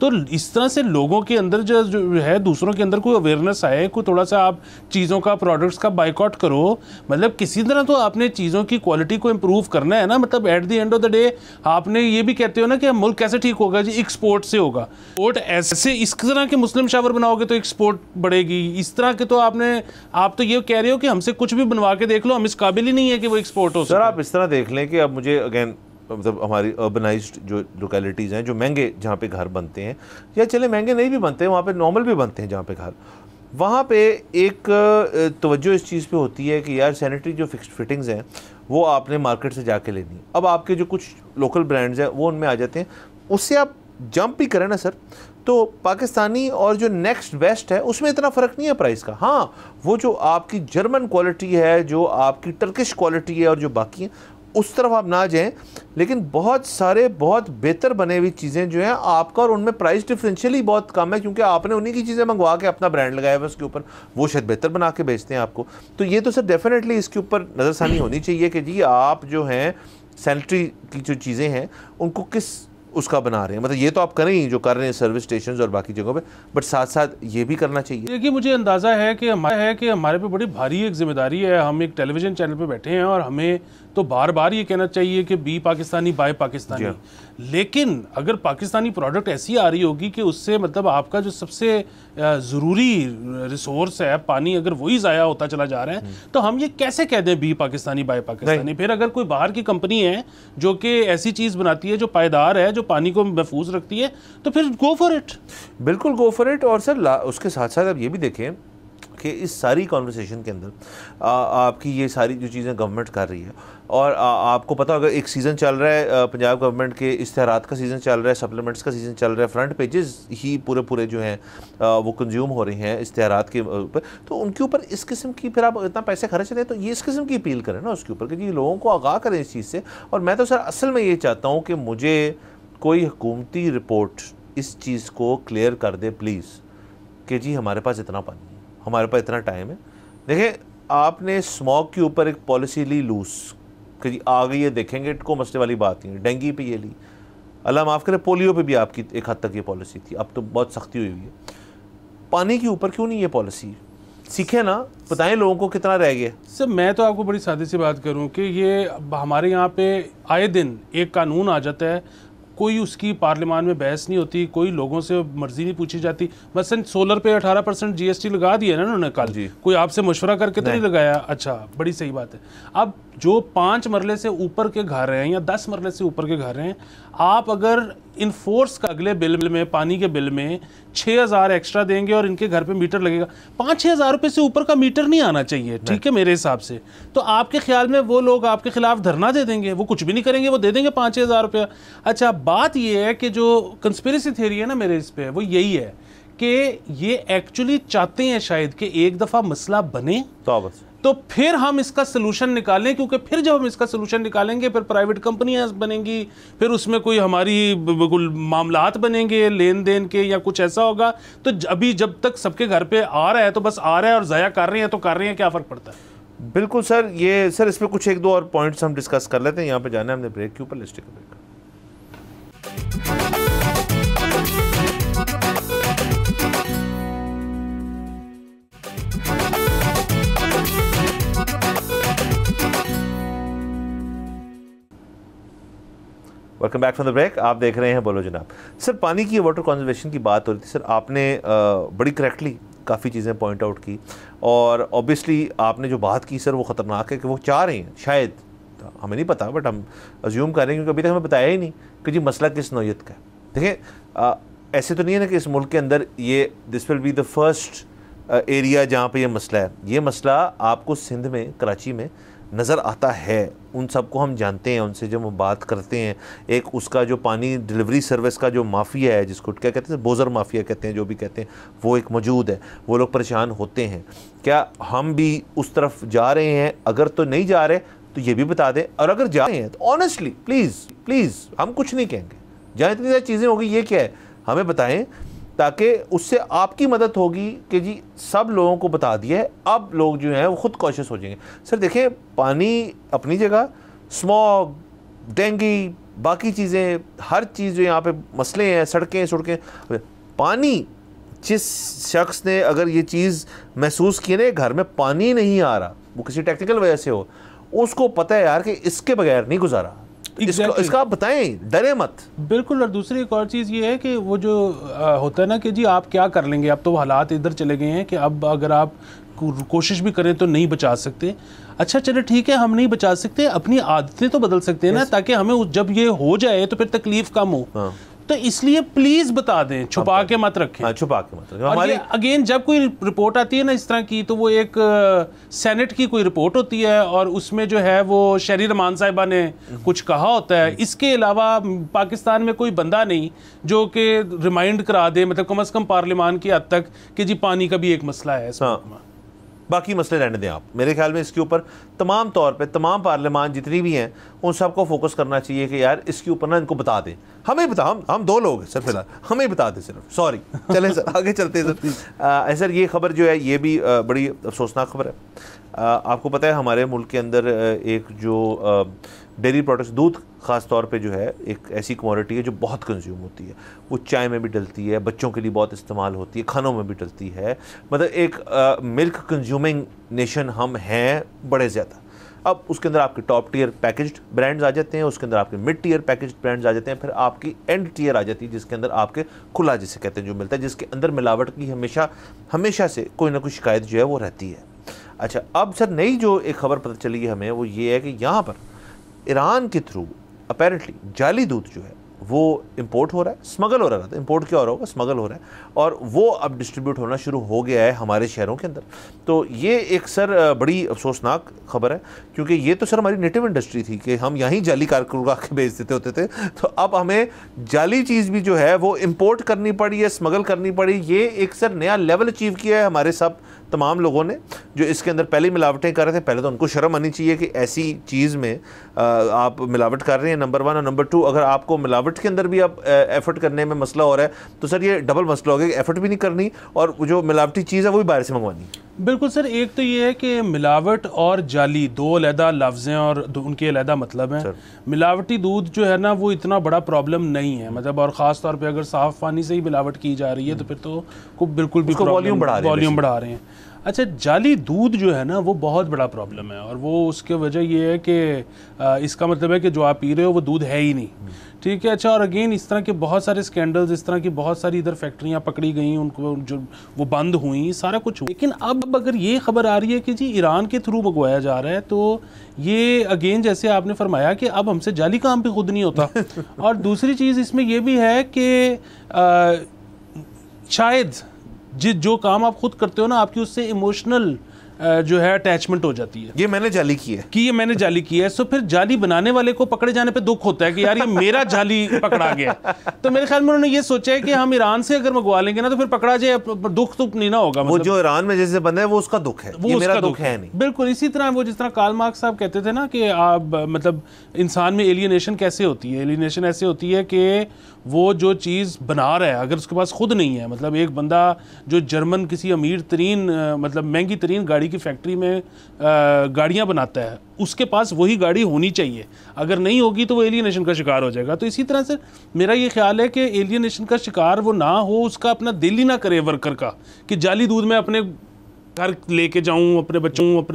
तो इस तरह से लोगों के अंदर जो है, दूसरों के अंदर कोई अवेयरनेस आए, कोई थोड़ा सा आप चीज़ों का, प्रोडक्ट्स का बाइकआउट करो। मतलब किसी तरह तो आपने चीज़ों की क्वालिटी को इम्प्रूव करना है ना। मतलब at the end of the day आपने ये भी कहते हो ना कि मुल्क कैसे ठीक होगा जी, एक्सपोर्ट से होगा। एक्सपोर्ट ऐसे इस तरह के मुस्लिम शावर बनाओगे तो एक्सपोर्ट बढ़ेगी। इस तरह के तो आप तो ये कह रहे हो कि हमसे कुछ भी बनवा के देख लो, हम इस काबिल ही नहीं है कि वो एक्सपोर्ट हो। सर आप इस तरह देख लें कि अब मुझे अगेन मतलब हमारी अर्बनाइज्ड जो लोकेलिटीज़ हैं, जो महंगे जहाँ पे घर बनते हैं, या चले महंगे नहीं भी बनते हैं, वहाँ पे नॉर्मल भी बनते हैं जहाँ पे घर, वहाँ पे एक तवज्जो इस चीज़ पे होती है कि यार सैनिटरी जो फिटिंग्स हैं वो आपने मार्केट से जाके लेनी। अब आपके जो कुछ लोकल ब्रांड्स हैं वो उनमें आ जाते हैं, उससे आप जंप ही करें ना सर, तो पाकिस्तानी और जो नेक्स्ट बेस्ट है उसमें इतना फ़र्क नहीं है प्राइस का। हाँ, वो जो आपकी जर्मन क्वालिटी है, जो आपकी टर्किश क्वालिटी है और जो बाकी हैं उस तरफ आप ना जाएं, लेकिन बहुत सारे बहुत बेहतर बने हुई चीज़ें जो हैं आपका और उनमें प्राइस डिफरेंशियल ही बहुत कम है, क्योंकि आपने उन्हीं की चीज़ें मंगवा के अपना ब्रांड लगाया हुआ उसके ऊपर, वो शायद बेहतर बना के बेचते हैं आपको। तो ये तो सर डेफिनेटली इसके ऊपर नज़रसानी होनी चाहिए कि जी आप जो हैं सैनिटरी की जो चीज़ें हैं उनको किस उसका बना रहे हैं। मतलब ये तो आप करें ही जो कर रहे हैं सर्विस स्टेशन और बाकी जगहों पे, बट साथ साथ ये भी करना चाहिए। देखिए मुझे अंदाज़ा है कि हमारे पे बड़ी भारी एक जिम्मेदारी है। हम एक टेलीविज़न चैनल पे बैठे हैं और हमें तो बार बार ये कहना चाहिए कि बी पाकिस्तानी बाय पाकिस्तानी, लेकिन अगर पाकिस्तानी प्रोडक्ट ऐसी आ रही होगी कि उससे मतलब आपका जो सबसे ज़रूरी रिसोर्स है पानी, अगर वही ज़ाया होता चला जा रहा है तो हम ये कैसे कह दें बी पाकिस्तानी बाय पाकिस्तानी। फिर अगर कोई बाहर की कंपनी है जो कि ऐसी चीज़ बनाती है जो पायदार है, जो पानी को महफूज रखती है, तो फिर गो फॉर इट। बिल्कुल गो फॉर इट। और सर उसके साथ साथ आप ये भी देखें कि इस सारी कॉन्वर्सेशन के अंदर आपकी ये सारी जो चीज़ें गवर्नमेंट कर रही है, और आपको पता होगा एक सीज़न चल रहा है पंजाब गवर्नमेंट के, इश्तहारात का सीज़न चल रहा है, सप्लीमेंट्स का सीज़न चल रहा है, फ्रंट पेजेस ही पूरे जो हैं वो कंज्यूम हो रहे हैं इश्तहारात के ऊपर। तो उनके ऊपर इस किस्म की, फिर आप इतना पैसे खर्च रहे हैं तो ये इस किस्म की अपील करें ना उसके ऊपर कि जी लोगों को आगाह करें इस चीज़ से। और मैं तो सर असल में ये चाहता हूँ कि मुझे कोई हुकूमती रिपोर्ट इस चीज़ को क्लियर कर दे प्लीज़, कि जी हमारे पास इतना पानी है, हमारे पास इतना टाइम है। देखिए आपने स्मॉग के ऊपर एक पॉलिसी ली लूज कि जी आ गई है, देखेंगे को मसले वाली बात नहीं है। डेंगू पे ये ली, अल्लाह माफ़ करे, पोलियो पे भी आपकी एक हद तक ये पॉलिसी थी, अब तो बहुत सख्ती हुई है। पानी के ऊपर क्यों नहीं ये पॉलिसी? सीखे ना, बताएं लोगों को कितना रह गया। सर मैं तो आपको बड़ी सादी सी बात करूं कि ये हमारे यहाँ पे आए दिन एक कानून आ जाता है, कोई उसकी पार्लियामान में बहस नहीं होती, कोई लोगों से मर्जी नहीं पूछी जाती। मसलन सोलर पे 18% GST लगा दिया ना उन्होंने कल, कोई आपसे मशवरा करके तो नहीं लगाया। अच्छा, बड़ी सही बात है। अब जो 5 मरले से ऊपर के घर हैं या 10 मरले से ऊपर के घर हैं, आप अगर इनफोर्स का अगले बिल में, पानी के बिल में 6,000 एक्स्ट्रा देंगे और इनके घर पे मीटर लगेगा, 5-6 हज़ार रुपये से ऊपर का मीटर नहीं आना चाहिए, ठीक है मेरे हिसाब से। तो आपके ख्याल में वो लोग आपके खिलाफ धरना दे देंगे, वो कुछ भी नहीं करेंगे, वो दे देंगे 5-6 हज़ार रुपया। अच्छा, बात ये है कि जो कंस्पिरेसी थ्योरी है ना मेरे इस पे, वो यही है कि ये एक्चुअली चाहते हैं शायद कि एक दफ़ा मसला बने तो फिर हम इसका सलूशन निकालें, क्योंकि फिर जब हम इसका सलूशन निकालेंगे फिर प्राइवेट कंपनियां बनेंगी, फिर उसमें कोई हमारी मामलात बनेंगे लेन देन के या कुछ ऐसा होगा। तो अभी जब तक सबके घर पे आ रहा है तो बस आ रहा है, और ज़ाया कर रहे हैं तो कर रहे हैं, क्या फ़र्क पड़ता है। बिल्कुल सर। ये सर इस पर कुछ 1-2 और पॉइंट्स हम डिस्कस कर लेते हैं। यहाँ पे जाना है हमने ब्रेक के ऊपर, लिस्ट का break. Welcome back from the break. आप देख रहे हैं बोलो जनाब। सर पानी की वाटर कंजर्वेशन की बात हो रही थी सर, आपने बड़ी करेक्टली काफ़ी चीज़ें पॉइंट आउट की, और ऑब्वियसली आपने जो बात की सर वो ख़तरनाक है कि वो चाह रहे हैं, शायद हमें नहीं पता बट हम अज्यूम कर रहे हैं क्योंकि अभी तक हमें बताया ही नहीं कि जी मसला किस नौयत का है। देखिए ऐसे तो नहीं है ना कि इस मुल्क के अंदर ये this will be the first area जहाँ पे ये मसला है। ये मसला आपको सिंध में, कराची में नज़र आता है, उन सबको हम जानते हैं, उनसे जब हम बात करते हैं। एक उसका जो पानी डिलीवरी सर्विस का जो माफिया है, जिसको क्या कहते हैं, बोजर माफिया कहते हैं, जो भी कहते हैं, वो एक मौजूद है। वो लोग परेशान होते हैं। क्या हम भी उस तरफ जा रहे हैं? अगर तो नहीं जा रहे तो ये भी बता दें, और अगर जा रहे हैं तो ऑनेस्टली प्लीज़ हम कुछ नहीं कहेंगे, जहाँ इतनी सारी चीज़ें होगी ये क्या है हमें बताएं, ताकि उससे आपकी मदद होगी कि जी सब लोगों को बता दिया है, अब लोग जो हैं वो खुद कॉशियस हो जाएंगे। सर देखें पानी अपनी जगह, स्मॉग, डेंगू, बाकी चीज़ें, हर चीज़ जो यहाँ पे मसले हैं, सड़कें, पानी, जिस शख्स ने अगर ये चीज़ महसूस की ना घर में पानी नहीं आ रहा, वो किसी टेक्निकल वजह से हो, उसको पता है यार कि इसके बगैर नहीं गुजारा। इसका आप बताएं, डरे मत। बिल्कुल। और दूसरी एक और चीज़ ये है कि वो जो होता है ना कि जी आप क्या कर लेंगे, अब तो हालात इधर चले गए हैं कि अब अगर आप कोशिश भी करें तो नहीं बचा सकते। अच्छा चले ठीक है, हम नहीं बचा सकते, अपनी आदतें तो बदल सकते हैं ना, ताकि हमें जब ये हो जाए तो फिर तकलीफ कम हो। हाँ। तो इसलिए प्लीज बता दें, छुपा के मत रखें। छुपा के मत रखें। हमारी अगेन जब कोई रिपोर्ट आती है ना इस तरह की, तो वो एक सेनेट की कोई रिपोर्ट होती है और उसमें जो है वो शहरी रहमान साहिबा ने कुछ कहा होता है। इसके अलावा पाकिस्तान में कोई बंदा नहीं जो कि रिमाइंड करा दे, मतलब कम से कम पार्लियामान की हद तक, कि जी पानी का भी एक मसला है। बाकी मसले रहने दें आप। मेरे ख्याल में इसके ऊपर तमाम तौर पे तमाम पार्लियामान जितनी भी हैं उन सबको फोकस करना चाहिए कि यार इसके ऊपर ना इनको बता दें। हमें बता, हम 2 लोग हैं सर फिलहाल, हमें बता दें सिर्फ। सॉरी, चलें सर आगे चलते हैं सर। सर ये खबर जो है ये भी बड़ी अफसोसनाक खबर है। आपको पता है हमारे मुल्क के अंदर एक जो डेयरी प्रोडक्ट्स, दूध ख़ास तौर पे जो है एक ऐसी कमोडिटी है जो बहुत कंज्यूम होती है। वो चाय में भी डलती है, बच्चों के लिए बहुत इस्तेमाल होती है, खानों में भी डलती है। मतलब एक मिल्क कंज्यूमिंग नेशन हम हैं बड़े ज़्यादा। अब उसके अंदर आपके टॉप टीयर पैकेज्ड ब्रांड्स आ जाते हैं, उसके अंदर आपके मिड टीयर पैकेज्ड ब्रांड्स आ जाते हैं, फिर आपकी एंड टीयर आ जाती है जिसके अंदर आपके खुला जिसे कहते हैं जो मिलता है, जिसके अंदर मिलावट की हमेशा से कोई ना कोई शिकायत जो है वो रहती है। अच्छा, अब सर नई जो एक खबर पता चली है हमें वो ये है कि यहाँ पर ईरान के थ्रू अपेरेंटली जाली दूध जो है वो इंपोर्ट हो रहा है, स्मगल हो रहा था, इंपोर्ट क्या हो रहा होगा, स्मगल हो रहा है, और वो अब डिस्ट्रीब्यूट होना शुरू हो गया है हमारे शहरों के अंदर। तो ये एक सर बड़ी अफसोसनाक खबर है, क्योंकि ये तो सर हमारी नेटिव इंडस्ट्री थी कि हम यहीं जाली कारकुन उगा के बेच देते होते थे, तो अब हमें जाली चीज़ भी जो है वो इंपोर्ट करनी पड़ी है, स्मगल करनी पड़ी। ये एक सर नया लेवल अचीव किया है हमारे सब तमाम लोगों ने जो इसके अंदर पहले मिलावटें कर रहे थे। पहले तो उनको शर्म आनी चाहिए कि ऐसी चीज़ में आप मिलावट कर रहे हैं, नंबर 1, और नंबर 2 अगर आपको मिलावट के अंदर भी आप एफर्ट करने में मसला हो रहा है तो सर ये डबल मसला हो गया कि एफर्ट भी नहीं करनी और जो मिलावटी चीज़ है वो भी बाहर से मंगवानी। बिल्कुल सर, एक तो ये है कि मिलावट और जाली दो अलहदा लफ्ज़ हैं और उनके अलहदा मतलब हैं। मिलावटी दूध जो है ना वो इतना बड़ा प्रॉब्लम नहीं है, मतलब, और ख़ास तौर पे अगर साफ़ पानी से ही मिलावट की जा रही है तो फिर तो बिल्कुल भी वॉल्यूम बढ़ा रहे हैं। अच्छा, जाली दूध जो है ना वो बहुत बड़ा प्रॉब्लम है, और वो उसके वजह ये है कि इसका मतलब है कि जो आप पी रहे हो वो दूध है ही नहीं, ठीक है। अच्छा, और अगेन इस तरह के बहुत सारे स्कैंडल्स, इस तरह की बहुत सारी इधर फैक्ट्रियाँ पकड़ी गई, उनको जो वो बंद हुई, सारा कुछ हुआ। लेकिन अब अगर ये खबर आ रही है कि जी ईरान के थ्रू मंगवाया जा रहा है, तो ये अगेन जैसे आपने फरमाया कि अब हमसे जाली काम भी खुद नहीं होता। और दूसरी चीज़ इसमें यह भी है कि शायद जो काम आप खुद करते हो ना, आपकी उससे इमोशनल जो है अटैचमेंट हो जाती है। ये मैंने जाली की है, ये मैंने जाली की है, सो फिर जाली बनाने वाले को पकड़े जाने पे दुख होता है कि यार ये मेरा जाली पकड़ा गया। तो मेरे ख्याल में उन्होंने ये सोचा है कि हम ईरान से अगर मंगवा लेंगे ना तो फिर पकड़ा जाए, दुख तो नहीं ना होगा। वो जो ईरान में जैसे बंदा है वो उसका दुख है, वो मेरा दुख है नहीं। बिल्कुल इसी तरह वो जिस तरह कार्ल मार्क्स साहब कहते थे ना कि आप मतलब इंसान में एलियनेशन कैसे होती है। एलियनेशन ऐसे होती है कि वो जो चीज़ बना रहा है अगर उसके पास खुद नहीं है, मतलब एक बंदा जो जर्मन किसी अमीर तरीन मतलब महंगी तरीन गाड़ी की फैक्ट्री में गाड़ियाँ बनाता है, उसके पास वही गाड़ी होनी चाहिए, अगर नहीं होगी तो वो एलियनेशन का शिकार हो जाएगा। तो इसी तरह से मेरा ये ख्याल है कि एलियनेशन का शिकार वो ना हो, उसका अपना दिल ही ना करे वर्कर का कि जाली दूध में अपने घर लेके जाऊं, अपने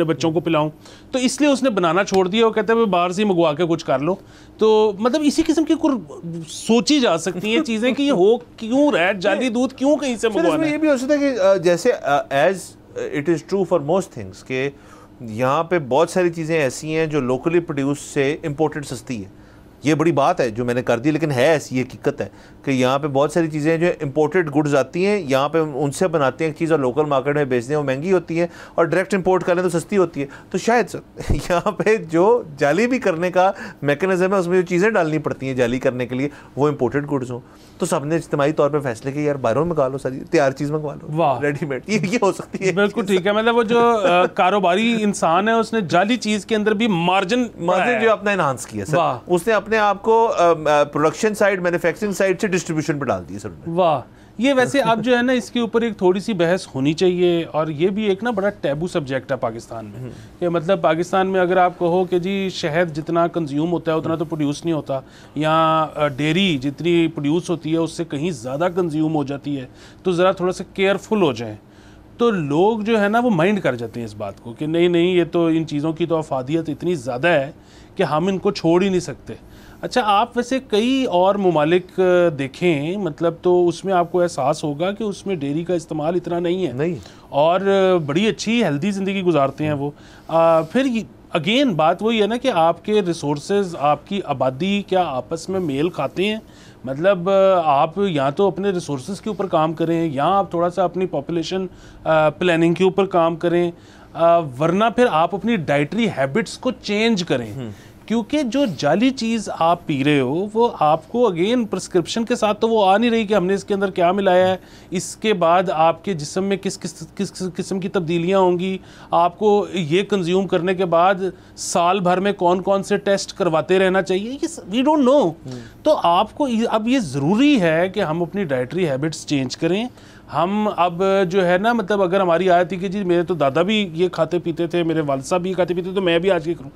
बच्चों को पिलाऊं, तो इसलिए उसने बनाना छोड़ दिया। वो कहते हैं बाहर से मंगवा के कुछ कर लो। तो मतलब इसी किस्म की कुछ सोची जा सकती हैं चीज़ें कि ये हो क्यों रहा है, जाली दूध क्यों कहीं से मंगवाना है। ये भी हो सकता है कि जैसे as it is true for most things के यहाँ पे बहुत सारी चीज़ें ऐसी हैं जो लोकली प्रोड्यूस से इम्पोर्टेड सस्ती है। ये बड़ी बात है जो मैंने कर दी, लेकिन है ऐसी ये हकीकत है कि यहाँ पे बहुत सारी चीज़ें जो इंपोर्टेड गुड्स आती हैं, यहाँ पे उनसे बनाते हैं एक चीज़ और लोकल मार्केट में बेचते हैं, वो महंगी होती है, और डायरेक्ट इंपोर्ट कर लें तो सस्ती होती है। तो शायद सर यहाँ पे जो जाली भी करने का मैकेनिज्म है, उसमें जो चीज़ें डालनी पड़ती हैं जाली करने के लिए, वो इंपोर्टेड गुड्स हों, तो सबने इज्तिमाई तौर पर फैसले किए यार बाहरों में मंगा लो, सारी तैयार चीज़ मंगवा लो, रेडीमेड। ये हो सकती है, बिल्कुल ठीक है। मतलब वो जो कारोबारी इंसान है उसने जाली चीज़ के अंदर भी मार्जिन जो अपना इनहांस किया सर, उसने अपने आप को प्रोडक्शन साइड, मैन्युफैक्चरिंग साइड से डिस्ट्रीब्यूशन पे डाल दिया सर। वाह, ये वैसे अब जो है ना इसके ऊपर एक थोड़ी सी बहस होनी चाहिए, और ये भी एक ना बड़ा टैबू सब्जेक्ट है पाकिस्तान में कि मतलब पाकिस्तान में अगर आप कहो कि जी शहद जितना कंज्यूम होता है उतना तो प्रोड्यूस नहीं होता, या डेयरी जितनी प्रोड्यूस होती है उससे कहीं ज़्यादा कंज्यूम हो जाती है, तो ज़रा थोड़ा सा केयरफुल हो जाएं। तो लोग जो है ना वो माइंड कर जाते हैं इस बात को कि नहीं ये तो इन चीज़ों की तो अफादियत इतनी ज़्यादा है कि हम इनको छोड़ ही नहीं सकते। अच्छा, आप वैसे कई और ममालिक देखें मतलब तो उसमें आपको एहसास होगा कि उसमें डेयरी का इस्तेमाल इतना नहीं है, और बड़ी अच्छी हेल्दी ज़िंदगी गुजारते हैं वो। फिर अगेन बात वही है ना कि आपके रिसोर्सेज, आपकी आबादी क्या आपस में मेल खाते हैं। मतलब आप या तो अपने रिसोर्सेज के ऊपर काम करें, या आप थोड़ा सा अपनी पॉपुलेशन प्लानिंग के ऊपर काम करें, वरना फिर आप अपनी डाइटरी हैबिट्स को चेंज करें। क्योंकि जो जाली चीज़ आप पी रहे हो वो आपको अगेन प्रिस्क्रिप्शन के साथ तो वो आ नहीं रही कि हमने इसके अंदर क्या मिलाया है, इसके बाद आपके जिस्म में किस किस्म की तब्दीलियां होंगी, आपको ये कंज्यूम करने के बाद साल भर में कौन कौन से टेस्ट करवाते रहना चाहिए, ये वी डोंट नो। तो आपको अब ये ज़रूरी है कि हम अपनी डाइटरी हैबिट्स चेंज करें। हम अब जो है ना मतलब अगर हमारी आयत थी कि जी मेरे तो दादा भी ये खाते पीते थे, मेरे वालिद साहब भी खाते पीते, तो मैं भी आज ये करूँ,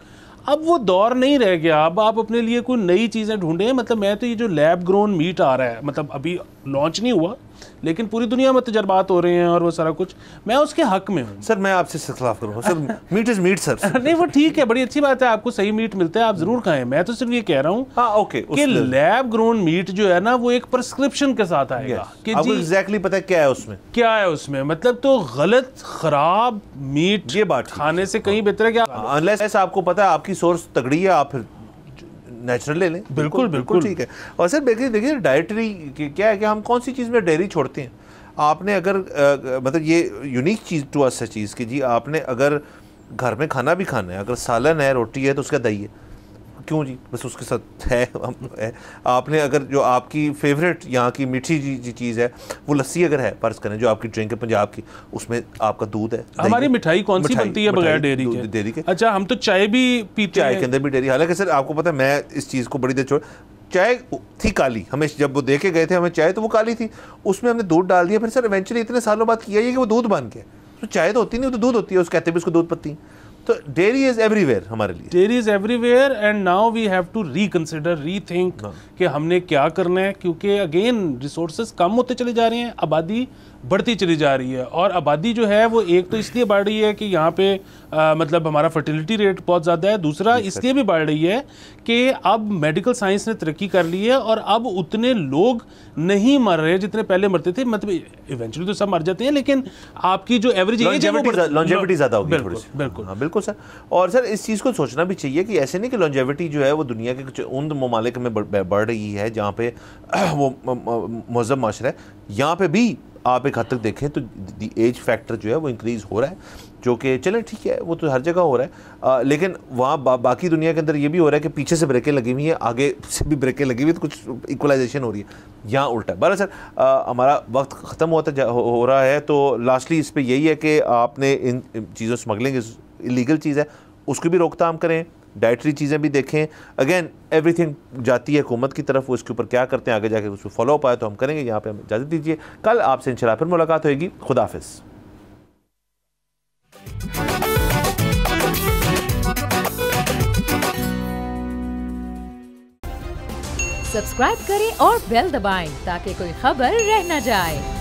अब वो दौर नहीं रह गया। अब आप अपने लिए कोई नई चीज़ें ढूंढें। मतलब मैं तो ये जो लैब ग्रोन मीट आ रहा है, मतलब अभी लॉन्च नहीं हुआ लेकिन पूरी दुनिया में तजर्बात हो रहे हैं और वो सारा कुछ, मैं उसके हक में हूँ। सर मैं आपसे खिलाफ करूँगा sir, meat is meat sir. नहीं वो ठीक है, बड़ी अच्छी बात है, आपको सही मीट मिलता है, आप जरूर खाएं। मैं तो सिर्फ ये कह रहा हूँ कि लैब ग्रोन मीट जो है ना वो एक प्रिस्क्रिप्शन के साथ आएगा कि आपको एग्जैक्टली पता है क्या है उसमें, मतलब तो गलत खराब मीट ये बात खाने से कहीं बेहतर है कि अनलेस आपको पता है आपकी सोर्स तगड़ी है, आप फिर नेचुरल ले लें, बिल्कुल ठीक है। और सर देखिए डाइटरी क्या है कि हम कौन सी चीज़ में डेयरी छोड़ते हैं। आपने अगर मतलब ये यूनिक चीज़ टू अस है चीज़ कि जी आपने अगर घर में खाना भी खाना है, अगर सालन है, रोटी है, तो उसका दही है, क्यों जी, बस उसके साथ है। आपने अगर जो आपकी फेवरेट यहाँ की मीठी जी चीज़ है वो लस्सी अगर है, फर्ज करें जो आपकी ड्रिंक है पंजाब की, उसमें आपका दूध है। हमारी मिठाई कौन सी बनती है बगैर डेयरी के? अच्छा, हम तो चाय भी पीते हैं, चाय के अंदर भी डेयरी। हालांकि सर आपको पता है मैं इस चीज़ को बड़ी देर छोड़, चाय थी काली, हमें जब वो देके गए थे हमें चाय, तो वो काली थी, उसमें हमने दूध डाल दिया, फिर सर इवेंचुअली इतने सालों बाद किया ये कि वो दूध बन गया। तो चाय तो होती नहीं, वो तो दूध होती है, उस कहते भी उसको दूध पत्ती। तो डेयरी इज एवरीवेयर हमारे लिए, dairy is everywhere and now we have to reconsider, rethink कि हमने क्या करना है, क्योंकि अगेन रिसोर्सेज कम होते चले जा रहे हैं, आबादी बढ़ती चली जा रही है। और आबादी जो है वो एक तो इसलिए बढ़ रही है कि यहाँ पे मतलब हमारा फर्टिलिटी रेट बहुत ज़्यादा है, दूसरा इसलिए भी बढ़ रही है कि अब मेडिकल साइंस ने तरक्की कर ली है और अब उतने लोग नहीं मर रहे जितने पहले मरते थे। मतलब इवेंचुअली तो सब मर जाते हैं, लेकिन आपकी जो एवरेज लॉन्जेविटी ज़्यादा होगी। बिल्कुल हाँ बिल्कुल सर। और सर इस चीज़ को सोचना भी चाहिए कि ऐसे नहीं कि लॉन्जेविटी जो है वो दुनिया के कुछ उन ममालिक में बढ़ रही है जहाँ पे वो मज़हब माशरा है, यहाँ पे भी आप एक हद तक देखें तो दी एज फैक्टर जो है वो इंक्रीज़ हो रहा है, जो कि चलें ठीक है, वो तो हर जगह हो रहा है। लेकिन वहाँ बाकी दुनिया के अंदर ये भी हो रहा है कि पीछे से ब्रेकें लगी हुई हैं, आगे से भी ब्रेकें लगी हुई, तो कुछ इक्वलाइजेशन हो रही है। यहाँ उल्टा है। बहरहाल सर हमारा वक्त ख़त्म हो रहा है, तो लास्टली इस पर यही है कि आपने इन चीज़ों, स्मगलिंग इलीगल चीज़ है, उसकी भी रोकथाम करें, डाइटरी चीज़ें भी देखें। अगेन एवरीथिंग जाती है हुकूमत की तरफ, वो इसके ऊपर क्या करते हैं आगे जाके उसको फॉलो अप आए तो हम करेंगे। यहाँ पे हमें इजाज़त दीजिए, कल आपसे इंशाल्लाह फिर मुलाकात होगी। खुदा हाफिज़। सब्सक्राइब करें और बेल दबाएं ताकि कोई खबर रह न जाए।